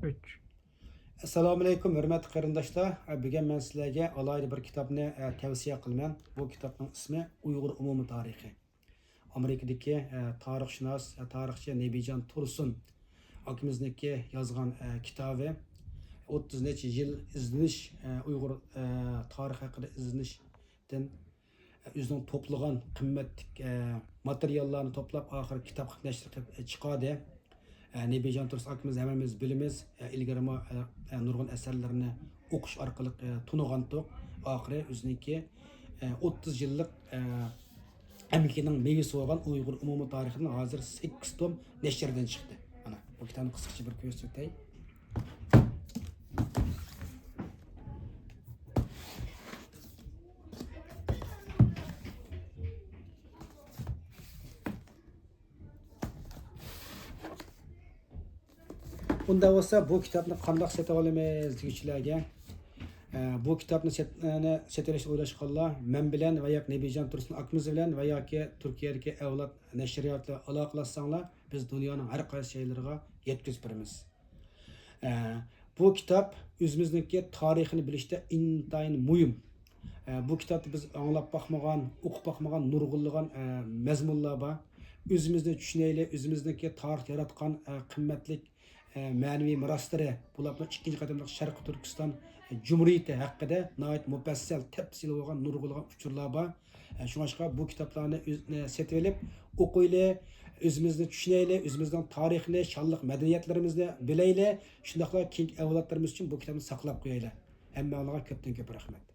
3. Assalomu alaykum, hurmatli qarindoshlar. Bugun men sizlarga alohida bir kitobni tavsiya qilaman. Bu kitobning ismi Uyg'ur umumiy tarixi. Amerikadagi tarixshunos, tarixchi Nebijon Tursun akamizniki yozgan kitobi 30 necha yil izlanish, Uyg'ur tarixi haqida izlanishdan o'zining to'plagan qimmatli materiallarni to'plab oxiri kitob nashr qilib chiqadi. Nebijon Tursun akamiz hammamiz bilamiz. İlgari nurg'un asarlarini o'qish orqali tunigandik. Oxiri o'ziniki 30 yillik emkining mevasi bo'lgan Uyg'ur umumiy tarixining hozir 8 tom nashrdan chiqdi. Mana bu kitobni qisqacha bir ko'rsatay. Unda olsa bu kitobni qanday sotib olamiz degichilarga bu kitobni sotishni o'ylashganlar men bilan va yoki Nebijon Tursun akamiz bilan va yoki Turkiyadagi avlod nashriyotlar aloqalashsanglar biz dunyoning har qaysi joylariga yetkazib beramiz. Bu kitob o'zimizniki tarixini bilishda intayin muhim. Bu kitobni biz anglab bakmagan, o'qib bakmagan nurg'unlagan mazmunlar bor. O'zimizni tushunaylik, o'zimizniki tarix yaratgan qimmatli ma'naviy mirosları bularning ikkinchi qadamli Sharq Turkiston Cumhuriyeti haqida nihoyat mufassal, tafsil bo'lgan nurg'unlagan uchurlar bor. Shunga bu kitoblarni sotib olib, o'qiylik, o'zimizni tushunaylik, o'zimizning tarixini, shonliq madaniyatlarimizni bilaylik. Shundaqla keyingi avlodlarimiz uchun bu kitobni saqlab qo'yaylik. Hammaga ko'pdan ko'p rahmat.